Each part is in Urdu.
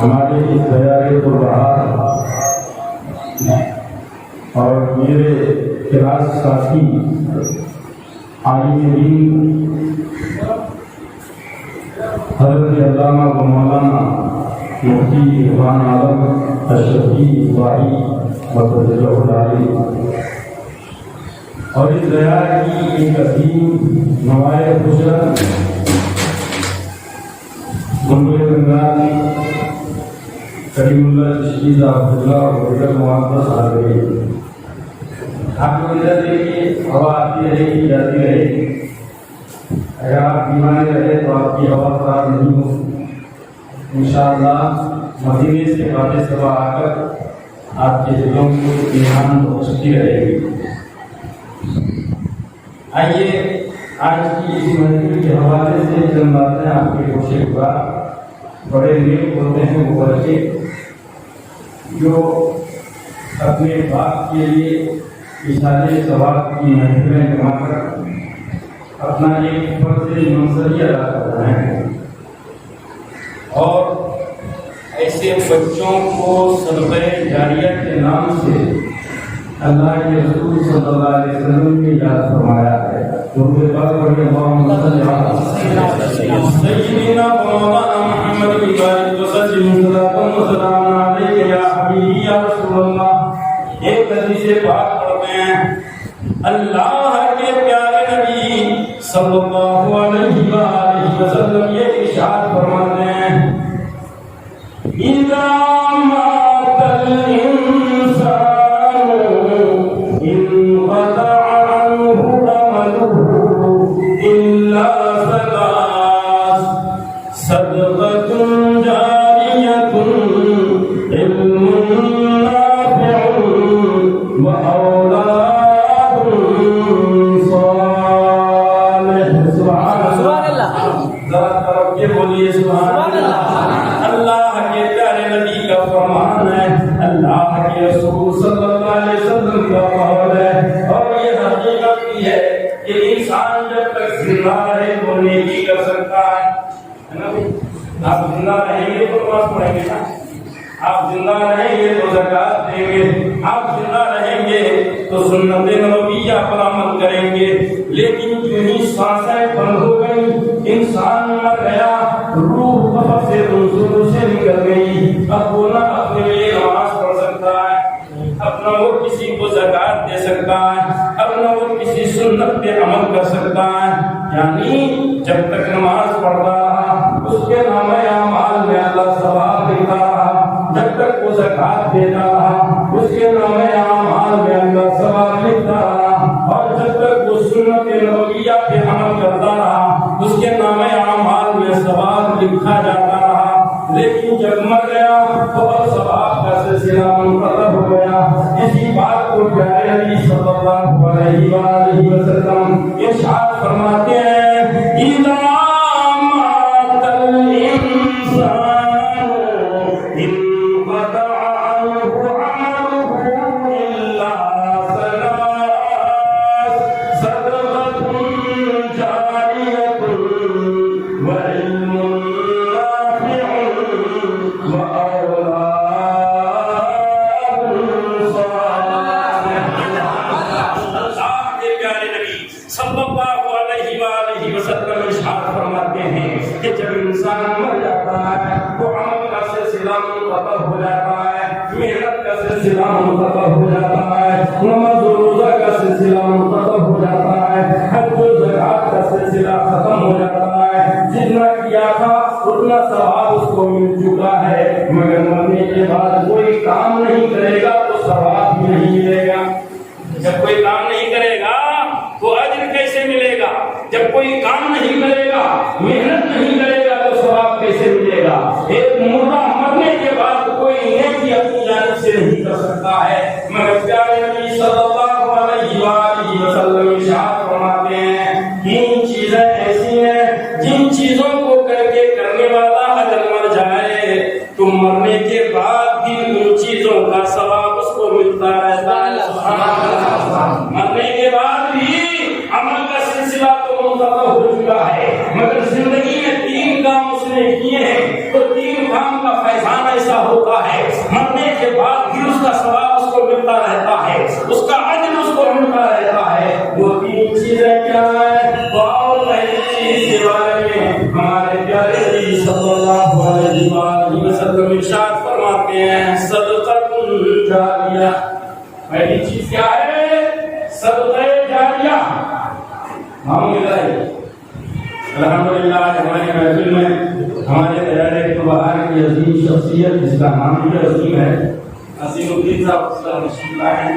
ہمارے اس بیارے کو بہار اور میرے کلاس ساتھی عالم دین حضرت علامہ و مولانا مفتی عرفان عالم اشرفی وائی مدرجہ العالی اور اس بیار کی ایک عظیم نوائے خسرت منگل بنگال کریم اللہ تشکیل عبداللہ اور دیگر معزز حاضرین، آپ کو ادھر دیکھیے ہوا آتی رہے گی جاتی رہے گی، اگر آپ بیماری رہے تو آپ کی ہوا خراب نہیں ہو انشاءاللہ مدینے سے باتیں سبا آ کر آپ کے دلوں کو ایمان بخشتی رہے گی۔ آئیے آج کی اس محفل کے حوالے سے چند باتیں آپ کے گوشے کا بڑے نیک ہوتے ہیں وہ بچے جو اپنے باپ کے لیے اشارے ثواب کی محفلیں جما کر اپنا ایک فرض منصبی ادا کرتے ہیں اور ایسے بچوں کو صدقہ جاریہ کے نام سے اللہ کے رسول صلی اللہ علیہ وسلم نے یاد فرمایا ہے۔ درود پاک پڑھیں اللہم صلی علی سیدنا مولانا محمد بارک وسلم صلاۃ و سلام علیک یا حبیبی یا رسول اللہ۔ ایک حدیث پاک پڑھتے ہیں، اللہ کے پیارے نبی صلی اللہ علیہ وآلہ وسلم یہ ارشاد فرماتے ہیں، اذا مات الانسان انقطع عنه عمله الا ثلاث، صدقة جارية، علم نافع، وأولاد صالح۔ سبحان اللہ، ذرا طرف کے بولیے سبحان اللہ۔ اللہ کے پیارے نبی کا فرمان ہے، اللہ کے رسول صلی اللہ علیہ وسلم کا قول ہے، اور یہ حقیقت بھی ہے کہ انسان جب تک زندہ رہے تو نیکی کر سکتا ہے نا۔ آپ زندہ رہیں گے تو نماز پڑھیں گے نا، آپ زندہ رہیں گے تو زکات دیں گے، آپ زندہ رہیں گے تو سنت نبویہ پر عمل کریں گے۔ لیکن جو ہی سانسیں بند ہو گئی، انسان مر گیا، روح قبر سے منظور سے نکل گئی، اب وہ نہ اپنے لیے نماز پڑھ سکتا ہے، اب نہ وہ کسی کو زکات دے سکتا ہے، اب نہ وہ کسی سنت پہ عمل کر سکتا ہے۔ یعنی جب تک نماز پڑھتا رہا اس کے نام اعمال میں اللہ ثواب دیتا رہا، جب تک وہ زکات دیتا رہا اس کے نام اعمال میں اللہ ثواب دیتا رہا، اور جب تک وہ سنت نبویہ پہ عمل کرتا رہا اس کے نام اعمال میں ثواب لکھا جاتا رہا۔ لیکن جب مر گیا تو اب ثواب کا سلسلہ منقطع ہو گیا۔ اسی بات کو پیارے نبی صلی اللہ علیہ وآلہ وسلم ارشاد فرماتے ہیں، اذا مات الانسان جب انسان مر جاتا ہے تو عمل کا سلسلہ منقطع ہو جاتا ہے، محنت کا سلسلہ منقطع ہو جاتا ہے، نماز و روزہ کا سلسلہ منقطع ہو جاتا ہے، حج و زکات کا سلسلہ ختم ہو جاتا ہے، جتنا کیا تھا اتنا ثواب اس کو مل چکا ہے، مگر مرنے کے بعد کوئی کام نہیں کرے گا تو ثواب بھی نہیں ملے گا۔ جب کوئی کام نہیں کرے گا تو اجر کیسے ملے گا؟ جب کوئی کام نہیں کرے گا، محنت نہیں کرے گا تو ثواب کیسے ملے گا؟ ایک مردہ مرنے کے بعد کوئی نیکی اپنی جانب سے نہیں کر سکتا ہے، مگر پیارے نبی صلی اللہ علیہ وآلہ وسلم ارشاد فرماتے ہیں تین چیزیں ایسی ہیں جن چیزوں کو کر کے کرنے والا اگر مر جائے تو مرنے کے بعد بھی ان چیزوں کا ثواب اس کو ملتا رہتا ہے۔ مرنے کے بعد بھی عمل کا سلسلہ تو منقطع ہو چکا ہے، مگر زندگی میں تین کام اس نے کیے ہیں تو تین کام کا فیضان ایسا ہوتا ہے، مرنے کے بعد بھی اس کا ثواب اس کو ملتا رہتا ہے، اس کا اجر اس کو ملتا رہتا ہے۔ وہ تین چیزیں کیا ہیں؟ اور پہلی چیز کے بارے میں ہمارے پیارے نبی صلی اللہ علیہ وآلہ وسلم ارشاد فرماتے ہیں صدقہ جاریہ۔ پہلی چیز کیا ہے؟ صدقہ جاریہ۔ الحمدللہ ہمارے محفل میں ہمارے پیارے بہار کی عظیم شخصیت جس کا نام بھی عظیم ہے، عظیم الدین صاحب رحمۃ اللہ ہے،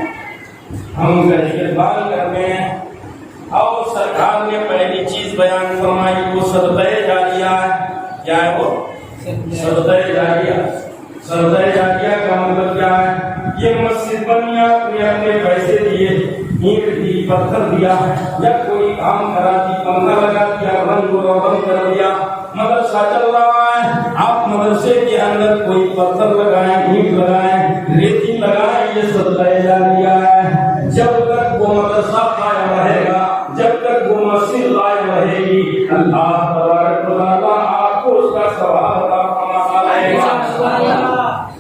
ہم ان کا استقبال کرتے ہیں۔ اور سرکار نے پہلی چیز بیان فرمائی وہ صدقہ جاریہ ہے۔ کیا ہے وہ؟ صدقہ جاریہ۔ صدقہ جاریہ کا مطلب کیا ہے؟ یہ مسجد بنی، آپ نے اپنے پیسے دیے، اینٹ دی، پتھر دیا، یا کوئی کام کرا دی، پنکھا لگا دیا، رنگ و روغن کر دیا، مدرسہ چل رہا ہے، آپ مدرسے کے اندر کوئی پتھر لگائیں، اینٹ لگائیں، ریتی لگائیں، یہ صدقہ جاریہ ہے۔ جب تک وہ مدرسہ قائم رہے گا، جب تک وہ مسجد قائم رہے گی، اللہ تبارک و تعالیٰ آپ کو اس کا ثواب عطا فرماتا رہے گا۔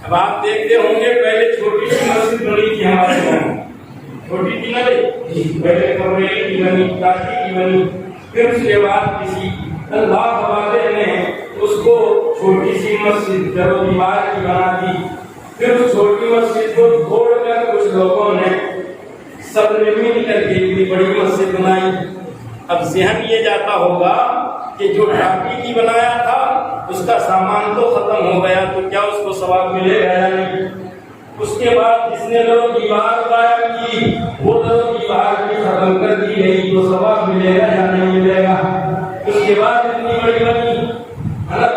اب آپ دیکھتے ہوں گے پہلے چھوٹی سی مسجد بنی تھی ہمارے یہاں، چھوٹی تھی نا بھائی، پہلے کمرے کی بنی، کاٹی کی بنی، پھر اس کے بعد کسی اللہ والے نے اس کو چھوٹی سی مسجد در و دیوار کی بنا دی، پھر اس چھوٹی مسجد کو توڑ کر کچھ لوگوں نے سب نے مل کر کے اتنی بڑی مسجد بنائی۔ اب ذہن یہ جاتا ہوگا کہ جو ٹاپی کی بنایا تھا اس کا سامان تو ختم ہو گیا تو کیا اس کو ثواب ملے گا یا نہیں؟ اس کے بعد جس نے لوگ دیوار قائم کی وہ لوگ دیوار بھی ختم کر دی گئی تو ثواب ملے گا یا نہیں ملے گا؟ اس کے بعد اتنی بڑی بنی،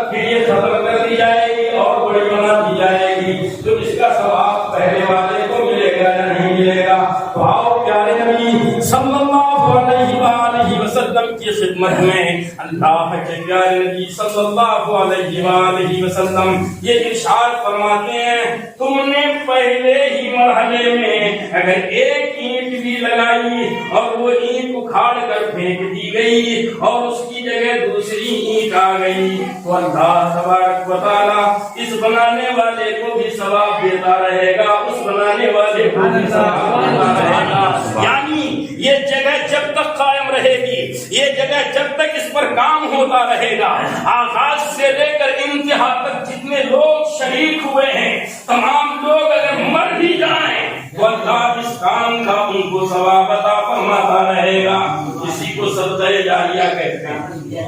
پھر یہ ختم کر دی جائے گی اور بڑی بنا دی جائے گی تو اس کا ثواب پہلے والے کو ملے گا یا نہیں ملے گا؟ تو آؤ پیارے نبی صلی اللہ علیہ وآلہ وسلم کی خدمت میں اللہ کے پیارے نبی صلی اللہ علیہ وآلہ وسلم یہ ارشاد فرماتے ہیں تم نے پہلے ہی مرحلے میں اگر ایک اینٹ بھی لگائی اور وہ اینٹ اکھاڑ کر پھینک دی گئی اور اس کی جگہ دوسری اینٹ آ گئی تو اللہ تبارک و تعالیٰ اس بنانے والے کو بھی ثواب دیتا رہے گا، اس بنانے والے کو بھی ثواب دیتا رہے گا۔ یعنی یہ جگہ جب تک قائم رہے گی، یہ جگہ جب تک اس پر کام ہوتا رہے گا، آغاز سے لے کر انتہا تک جتنے لوگ شریک ہوئے ہیں تمام لوگ اگر مر بھی جائیں تو اللہ اس کام کا ان کو ثواب عطا فرماتا رہے گا۔ اسی کو صدقہ جاریہ کہتے ہیں۔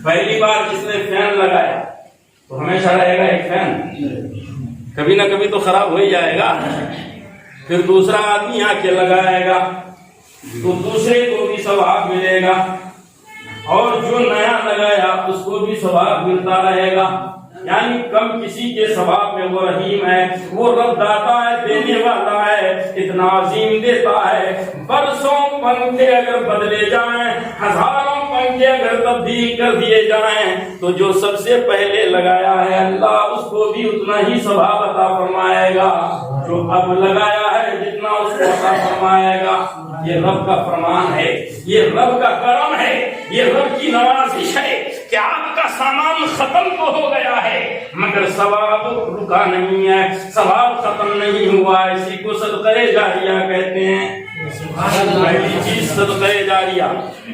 پہلی بار جس نے فین لگایا تو ہمیشہ رہے گا ایک فین، کبھی نہ کبھی تو خراب ہو ہی جائے گا، پھر دوسرا آدمی آ کے لگائے گا تو دوسرے کو بھی ثواب ملے گا، اور جو نیا لگایا اس کو بھی ثواب ملتا رہے گا۔ یعنی کم کسی کے ثواب میں وہ رحیم ہے، وہ رب داتا ہے، دینے والا ہے، اتنا عظیم دیتا ہے۔ برسوں پنکھے اگر بدلے جائیں، ہزاروں پنکھے اگر تبدیل کر دیے جائیں تو جو سب سے پہلے لگایا ہے اللہ اس کو بھی اتنا ہی ثواب عطا فرمائے گا جو اب لگایا ہے، جتنا اس کو عطا فرمائے گا۔ یہ رب کا فرمان ہے، یہ رب کا کرم ہے، یہ رب کی نوازش ہے کہ آپ کا سامان ختم تو ہو گیا ہے مگر ثواب رکا نہیں ہے، ثواب ختم نہیں ہوا۔ اسی کو صدقہ جاریہ کہتے ہیں۔ پہلی چیز صدقہ جاریہ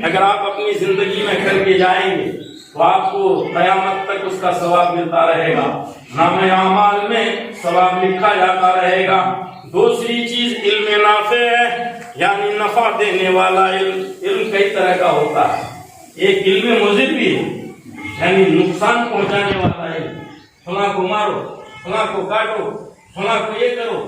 اگر آپ اپنی زندگی میں کر کے جائیں گے تو آپ کو قیامت تک اس کا ثواب ملتا رہے گا، نامہ اعمال میں ثواب لکھا جاتا رہے گا۔ دوسری چیز علم نافع ہے، یعنی نفع دینے والا علم۔ علم کئی طرح کا ہوتا ہے، ایک علم مضر بھی ہے، یعنی نقصان پہنچانے والا علم، فلاں کو مارو، فلاں کو کاٹو، فلاں کو یہ کرو،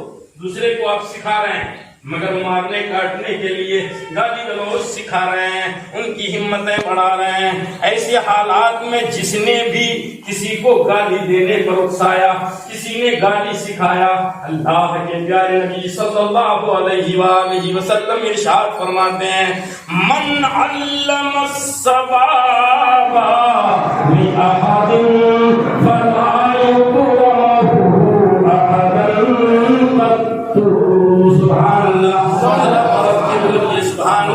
دوسرے کو آپ سکھا رہے ہیں مگر مارنے کاٹنے کے لیے، گالی گلوچ سکھا رہے ہیں، ان کی ہمتیں بڑھا رہے ہیں۔ ایسے حالات میں جس نے بھی کسی کو گالی دینے پر اکسایا، کسی نے گالی سکھایا، اللہ کے پیارے نبی صلی اللہ علیہ وآلہ وسلم ارشاد فرماتے ہیں، من علم الصواب لأحد فلا يكرمه أحدا قط۔ سبحان اللہ، سبحان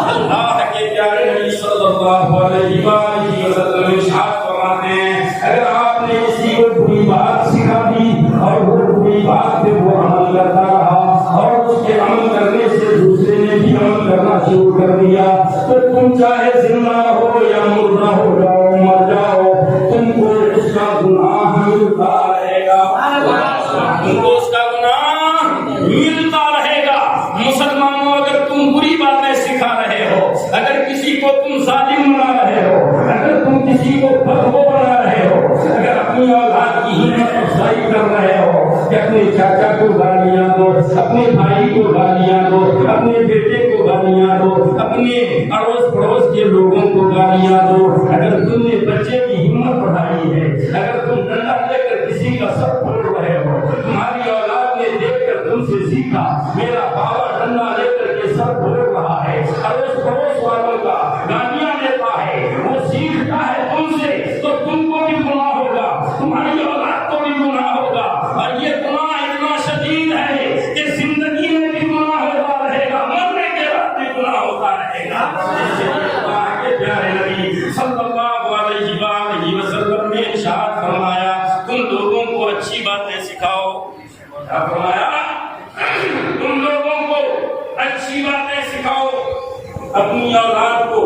اللہ کے پیارے نبی صلی اللہ علیہ وآلہ وسلم ارشاد فرماتے ہیں، اگر آپ نے کسی کو بری بات سکھا دی اور وہ بری بات پہ وہ عمل کرتا رہا اور اس کے عمل کرنے سے دوسرے نے بھی عمل کرنا شروع کر دیا، تو تم چاہے زندہ ہو یا مردہ ہو جاؤ، مر جاؤ، تم کو اس کا گناہ ملتا رہے گا، تم کو اس کا گناہ ملتا رہے گا۔ مسلمانوں، اگر تم بری باتیں سکھا رہے ہو، اگر کسی کو تم ظالم بنا رہے ہو، اگر تم کسی کو بدبو بنا رہے ہو، اگر اپنی اولاد کی ہمت افزائی کر رہے ہو کہ اپنے چاچا کو گالیاں دو، اپنے بھائی کو گالیاں دو، اپنے بیٹے کو گالیاں دو، اپنے اڑوس پڑوس کے لوگوں کو گالیاں دو، اگر تم نے بچے کی ہمت بڑھائی ہے، اگر تم ڈنڈا لے کر کسی کا سر پھوڑ رہے ہو، تمہاری اولاد نے دیکھ کر تم سے سیکھا، میرا بابا ڈنڈا لے کر کے سر پھوڑ رہا ہے، اڑوس پڑوس والوں کا گالیاں دیتا ہے، وہ سیکھتا ہے تم سے، تو تم کو بھی گناہ ہوگا، تمہاری اولاد کو بھی گناہ ہوگا، اور یہ گناہ اتنا شدید ہے کہ زندگی میں بھی گناہ ہوتا رہے گا، مرنے کے بعد بھی گناہ ہوتا رہے گا۔ اللہ کے پیارے نبی صلی اللہ علیہ وآلہ وسلم نے ارشاد فرمایا، تم لوگوں کو اچھی باتیں سکھاؤ، کیا فرمایا؟ تم لوگوں کو اچھی باتیں سکھاؤ، اپنی اولاد کو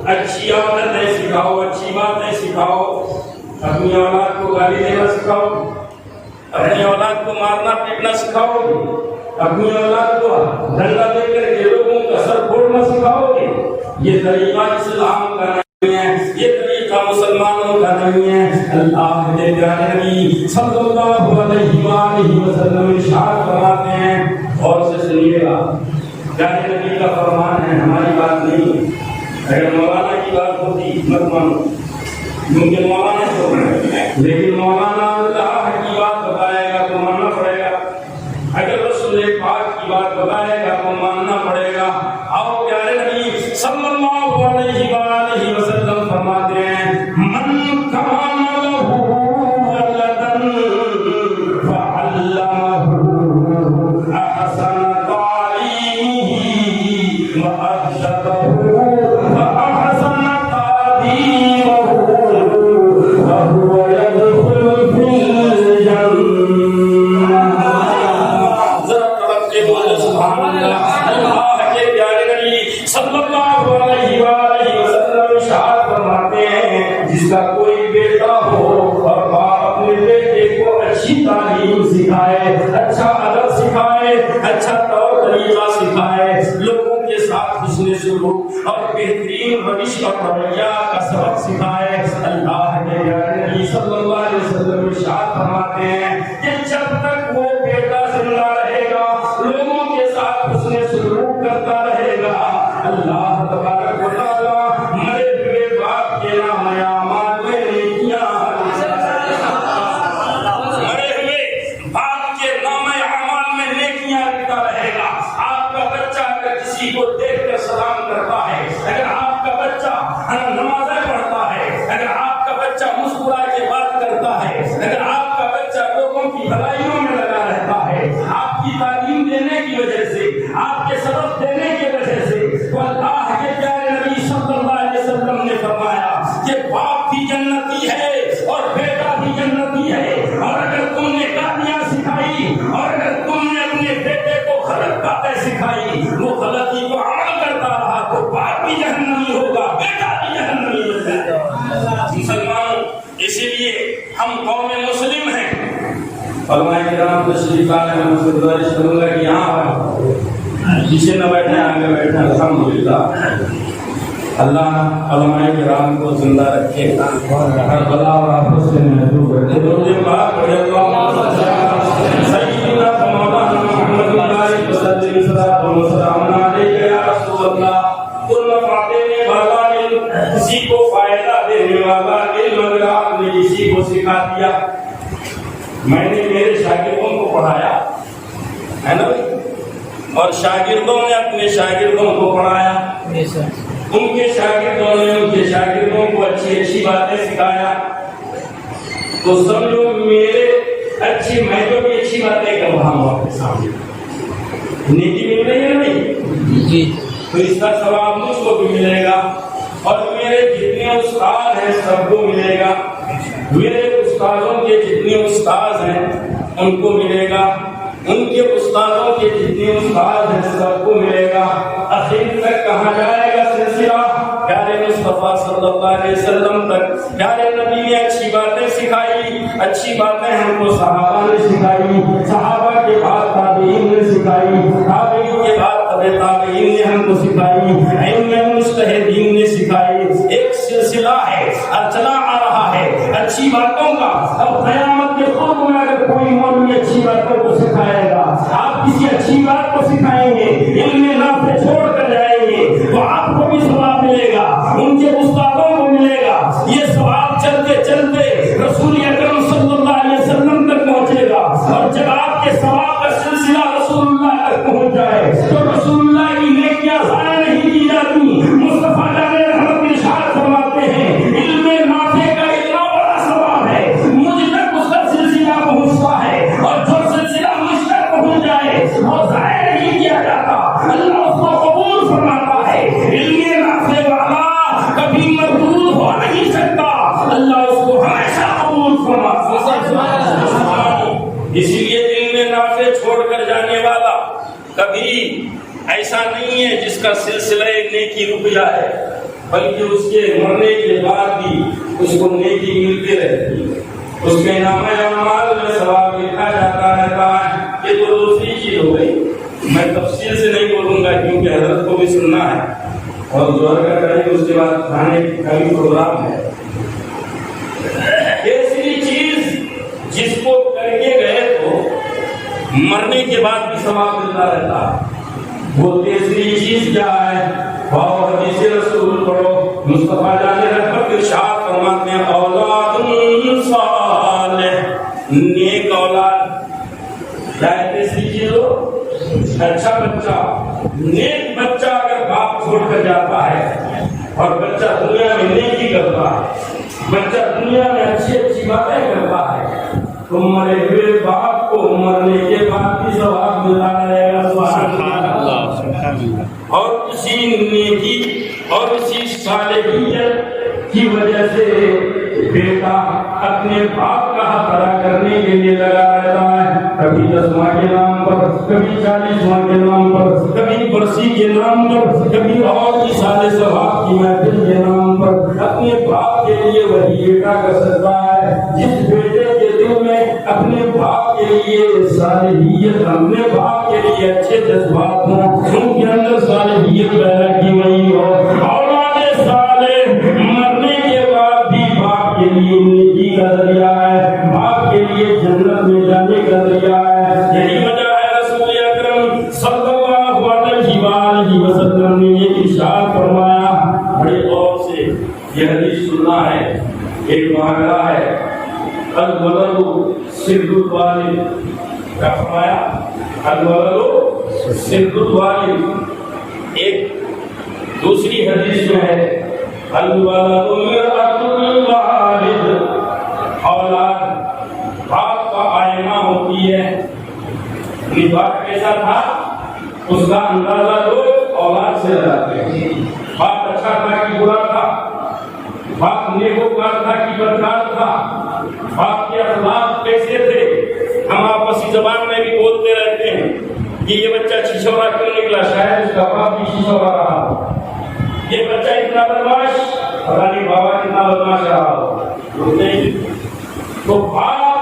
اچھی عادتیں سکھاؤ، اچھی باتیں سکھاؤ، اپنی اولاد کو گالی دینا سکھاؤ، اپنی اولاد کو مارنا پیٹنا سکھاؤ گے، اپنی اولاد کو ڈنڈا دے کر کے لوگوں کا سر پھوڑنا سکھاؤ گے، یہ طریقہ اسلام کا نہیں ہے، یہ طریقہ مسلمانوں کا نہیں ہے۔ اللہ کے پیارے نبی صلی اللہ علیہ وآلہ وسلم ارشاد فرماتے ہیں، اور سے سنیے گا، پیارے نبی کا فرمان ہے، ہماری بات نہیں، اگر مولانا کی بات ہوتی مت مانو، کیونکہ مولانا تو لیکن مولانا اللہ کی بات بتائے گا تو ماننا پڑے گا، اگر رسول پاک کی بات بتائے گا تو ماننا پڑے گا۔ اور پیارے نبی صلی اللہ علیہ وآلہ وسلم فرماتے ہیں، من کان لہ ولدن فعلمہ احسن تعلیمہ وأدبہ فأحسن تأدیبہ فهو يدخل في الجنہ۔ ذرا تڑپ کے بولے سبحان اللہ۔ اللہ کے پیارے نبی صلی اللہ علیہ وآلہ وسلم ارشاد فرماتے ہیں، جس کا کوئی بیٹا ہو اور باپ اپنے بیٹے کو اچھی تعلیم سکھائے، اچھا ادب سکھائے، اچھا طور طریقہ سکھائے، لوگوں کے ساتھ حسن سلوک اور بہترین روش اور رویہ کا سبق سکھائے، اللہ کے پیارے نبی صلی اللہ علیہ وسلم ارشاد فرماتے ہیں کہ جب تک وہ بیٹا زندہ رہے گا، لوگوں کے ساتھ حسن سلوک کرتا رہے گا، اللہ تبارک و تعالی مرے ہوئے باپ کے نام اعمال میں نیکیاں، مرے ہوئے باپ کے نام اعمال میں نیکیاں لکھتا رہے گا۔ آپ کا بچہ اگر کسی کو دیکھ کر سلام کرتا ہے، اگر آپ کا بچہ نمازیں پڑھتا ہے، اگر آپ کا بچہ مسکرا کے بات کرتا ہے، اگر آپ کا بچہ لیے ہم قوم مسلم ہیں۔ علماء کرام تشریف لائے ہیں، میں گزارش کروں گا کہ یہاں پیچھے نہ بیٹھے، آگے بیٹھے۔ الحمدللہ اللہ علماء کرام کو زندہ رکھے، ہر بلا اور آفت سے محفوظ رکھے۔ درود پاک پڑھے اللہم سیدنا مولانا محمد علیہ السلام علیہ یا رسول اللہ۔ کل نفع دینے والا علم، کسی کو فائدہ دینے والا علم اگر آپ نے کسی کو سکھا دیا، میں نے میرے شاگردوں کو پڑھایا ہے نا، اور شاگردوں نے اپنے شاگردوں کو پڑھایا، ان کے شاگردوں نے ان کے شاگردوں کو اچھی اچھی باتیں سکھایا، تو سمجھو میرے میں جو بھی اچھی باتیں کر رہا ہوں آپ کے سامنے، نیکی مل رہی ہے نہیں جی، تو اس کا ثواب مجھ کو بھی ملے گا، اور میرے جتنے استاد ہیں سب کو ملے گا، میرے استادوں کے جتنے استاد ہیں ان کو ملے گا، ان کے استادوں کے جتنے استاد ہیں سب کو ملے گا۔ آخر تک کہاں جائے گا سلسلہ؟ پیارے مصطفیٰ صلی اللہ علیہ وسلم تک۔ پیارے نبی نے اچھی باتیں سکھائی، اچھی باتیں ہم کو صحابہ نے سکھائی، صحابہ کے بعد تابعین نے سکھائی، تابعین کے بعد تابعین نے ہم کو سکھائی، ائمہ مجتہدین نے سکھائی۔ ایک سلسلہ ہے اور چلا آ رہا ہے اچھی باتوں کا۔ اب قیامت کے قرب میں اگر کوئی مولوی اچھی باتوں کو سکھائے گا، آپ کسی اچھی بات کو سکھائیں گے، علم نافع چھوڑ کر جائیں گے، تو آپ کو بھی ثواب ملے گا، ان کے استادوں کو ملے گا۔ یہ ثواب چلتے چلتے رسول اکرم صلی اللہ علیہ وسلم تک پہنچے گا، اور جب آپ کے ثواب کا سلسلہ رسول اللہ تک پہنچ جائے تو رسول اللہ کی نیکیاں ضائع نہیں کی جاتی۔ مصطفیٰ جان رحمت ارشاد فرماتے ہیں علم نافع کا اتنا بڑا ثواب ہے، مجھ تک اس کا سلسلہ پہنچتا ہے، اور جو سلسلہ مجھ تک پہنچ جائے وہ ضائع نہیں کیا جاتا، اللہ اس کو قبول فرماتا ہے۔ علم نافع والا کبھی مردود ہو نہیں سکتا، اللہ اس کو ہمیشہ قبول فرماتا ہے۔ اسی لیے علم نافع چھوڑ کر جانے والا کبھی ایسا نہیں ہے جس کا سلسلہ نیکی رک جائے، بلکہ اس کے مرنے کے بعد بھی اس کو نیکی ملتی رہتی ہے، اس کے نامہ اعمال میں ثواب لکھا جاتا رہتا ہے۔ یہ تو دوسری چیز ہو گئی، میں تفصیل سے نہیں بولوں گا کیونکہ حضرت کو بھی سننا ہے، اور ظہر کا کریں گے اس کے بعد کھانے کا بھی پروگرام ہے۔ تیسری چیز جس کو کر کے گئے تو مرنے کے بعد بھی ثواب ملتا رہتا ہے، وہ تیسری چیز کیا ہے؟ اور حدیث رسول پڑھو، مصطفیٰ جان رحمت ارشاد فرماتے ہیں اولاد صالح، نیک اولاد۔ کیا ہے تیسری چیز؟ اچھا بچہ، نیک بچہ اگر باپ چھوڑ کر جاتا ہے اور بچہ دنیا میں نیکی کرتا ہے، بچہ دنیا میں اچھی اچھی باتیں کرتا ہے، تو مرے ہوئے باپ کو مرنے کے بعد بھی ثواب ملتا رہے گا۔ سبحان اللہ۔ اور اسی نیکی اور اسی صالحیت کی وجہ سے بیٹا اپنے باپ کا حق ادا کرنے کے لیے لگا رہتا ہے، کبھی 10واں کے نام پر، کبھی 40واں کے نام پر، کبھی برسی کے نام پر، کبھی اور بھی سارے ثواب کی محفل کے نام پر اپنے باپ کے لیے وہی بیٹا کر سکتا ہے۔ جس بیٹے کے دل میں اپنے باپ کے لیے صالحیت، اپنے باپ کے لیے اچھے جذبات ہوں، ان کے اندر صالحیت پیدا کی گئی ہو، اولاد صالح مرنے کے بعد بھی باپ کے لیے نیکی کا ذریعہ ہے، باپ کے لیے جنت میں جانے کا ذریعہ ہے۔ یہی وجہ ہے رسول اکرم صلی اللہ علیہ وسلم نے یہ ارشاد فرمایا، بڑے غور سے یہ حدیث سننا ہے۔ ایک محاورہ ہے الولد سر الوالد، کیا فرمایا؟ الولد سر الوالد۔ ایک دوسری حدیث میں ہے الولد مرآۃ الوالد، اولاد باپ کا آئینہ ہوتی ہے۔ باپ کیسا تھا اس کا اندازہ لوگ اولاد سے لگاتے ہیں۔ باپ اچھا تھا کہ برا تھا، باپ نیکوکار تھا کہ بدکار تھا، باپ کے اخلاق کیسے تھے۔ ہم آپسی زبان میں بھی بولتے رہتے ہیں کہ یہ بچہ چھچورا کیوں نکلا، شاید اس کا باپ بھی چھچورا رہا، یہ بچہ اتنا بدماش، پتہ نہیں بابا کتنا بدماش رہا۔ تو باپ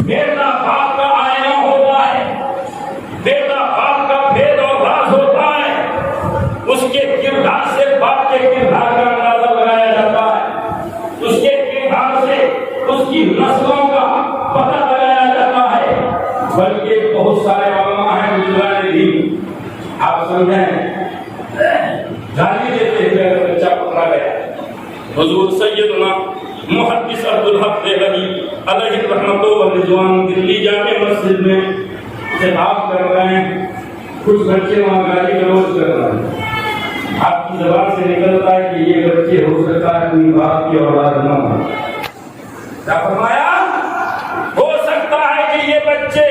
بیٹا باپ کا آئینہ ہوتا ہے، بیٹا باپ کا بھید اور راز ہوتا ہے، اس کے کردار سے باپ کے کردار کا اندازہ لگایا جاتا ہے، اس کے کردار سے اس کی نسلوں کا پتہ لگایا جاتا ہے۔ بلکہ بہت سارے علماء ہیں بزرگان دین، آپ سمجھیں، گالی دیتے ہوئے اگر بچہ پکڑا گیا، حضور سیدنا محدث عبدالحق دہلوی علیہ رحمت و رضوان دلی جامع مسجد میں خطاب کر رہے ہیں، کچھ بچے وہاں گالی گلوچ کر رہے ہیں، آپ کی زبان سے نکلتا ہے کہ یہ بچے ہو سکتا ہے اپنی باپ کی اولاد نہ ہو۔ کیا فرمایا؟ ہو سکتا ہے کہ یہ بچے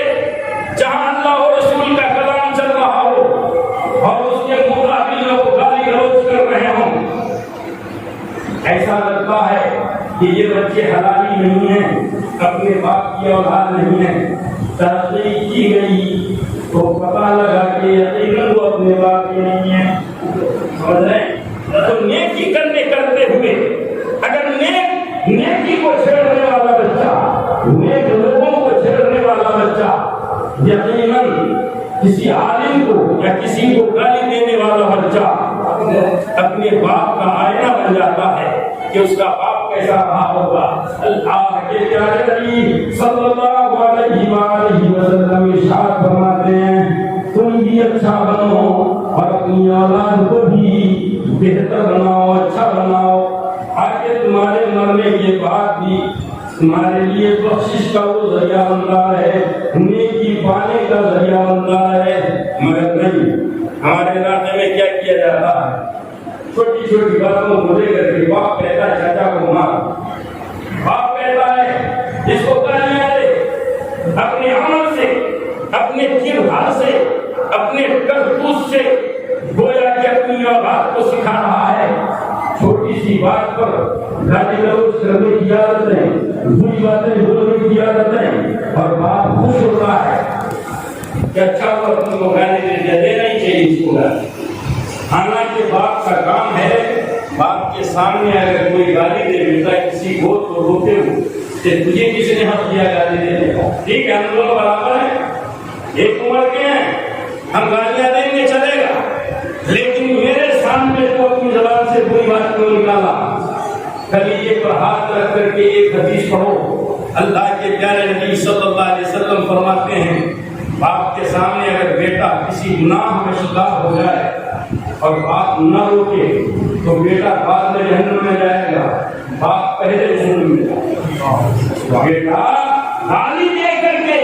جہاں اللہ و رسول کا کلام چل رہا ہو اور اس کے مقابل لوگ گالی گلوچ کر رہے ہوں، ایسا لگتا ہے کہ یہ بچے حلالی نہیں ہیں، اپنے باپ کی اولاد نہیں ہیں، تحقیق کی گئی تو پتہ لگا کہ یقیناً وہ اپنے باپ کی نہیں ہیں۔ سمجھ رہے ہیں؟ تو نیکی کرتے ہوئے اگر نیکی کو چھیڑنے والا بچہ، نیک لوگوں کو چھیڑنے والا بچہ یقیناً کسی عالم کو یا کسی کو گالی دینے والا بچہ اپنے باپ کا آئینہ بن جاتا ہے کہ اس کا باپ کیسا رہا ہوگا۔ اللہ کے پیارے نبی صلی اللہ علیہ وآلہ وسلم ارشاد فرماتے ہیں تم بھی اچھا بنو اور اپنی اولاد کو بھی بہتر بناؤ، اچھا بناؤ، تاکہ تمہارے مرنے کے بعد بھی تمہارے لیے بخشش کا وہ ذریعہ بنتا ہے، نیکی پانے کا ذریعہ بنتا ہے۔ مگر نہیں، ہمارے علاقے میں کیا کیا جاتا ہے؟ چھوٹی چھوٹی باتوں کو لے کر کے باپ کہتا ہے چاچا کو مار، باپ کہتا ہے جس کو گالیاں دے، اپنے عمل سے، اپنے کردار سے، اپنے کرتوت سے گویا کہ اپنی اولاد کو سکھا رہا ہے۔ چھوٹی سی بات پر گالی گلوچ کرنے کی عادت ہے، بری باتیں بولنے کی عادت ہے، اور باپ خوش ہوتا ہے کہ اچھا وہ اپنی کو گالی دینا ہی چاہیے اس کو گالی۔ حالانکہ باپ کا کام ہے، باپ کے سامنے اگر کوئی گالی دے بیٹا کسی کو تو روتے ہو کہ تجھے کس نے حق دیا گالی دینے کا؟ ٹھیک ہے، ہم لوگ برابر ہیں، ایک عمر کے ہیں، ہم گالیاں دیں گے چلے گا، لیکن میرے سامنے تو اپنی زبان سے کوئی بات کیوں نکالا؟ کلیجے پر ہاتھ رکھ کر کے ایک حدیث پڑھو، اللہ کے پیارے نبی صلی اللہ علیہ وسلم فرماتے ہیں باپ کے سامنے اگر بیٹا کسی گناہ میں شکار ہو جائے اور باپ نہ روکے تو بیٹا بعد میں جہنم میں جائے گا، باپ پہلے جہنم میں جائے گا۔ بیٹا گالی دے کر کے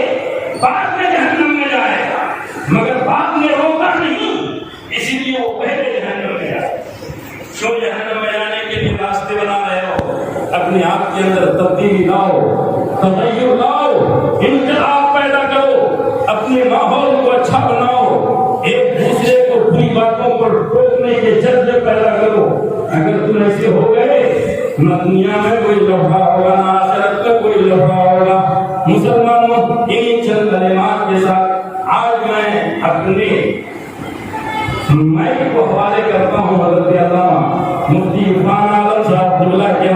بعد میں جہنم میں جائے گا، مگر باپ نے روکا نہیں، اسی لیے وہ پہلے جہنم میں جائے۔ کیوں جہنم میں جانے کے لیے راستے بنا رہے ہو؟ اپنے آپ کے اندر تبدیلی لاؤ، تغیر لاؤ، انقلاب پیدا کرو، اپنے ماحول کو اچھا بناؤ، ایک دوسرے کو بری باتوں پر ٹوکنے کے جذبے پیدا کرو۔ اگر تم ایسے ہو گئے، نہ دنیا میں کوئی لفڑا ہوگا، نہ آخرت کا کوئی لفڑا ہوگا۔ مسلمانوں، انہی چند کلمات کے ساتھ آج میں اپنے مائک کو حوالے کرتا ہوں حضرت علامہ مفتی عرفان عالم صاحب اللہ کے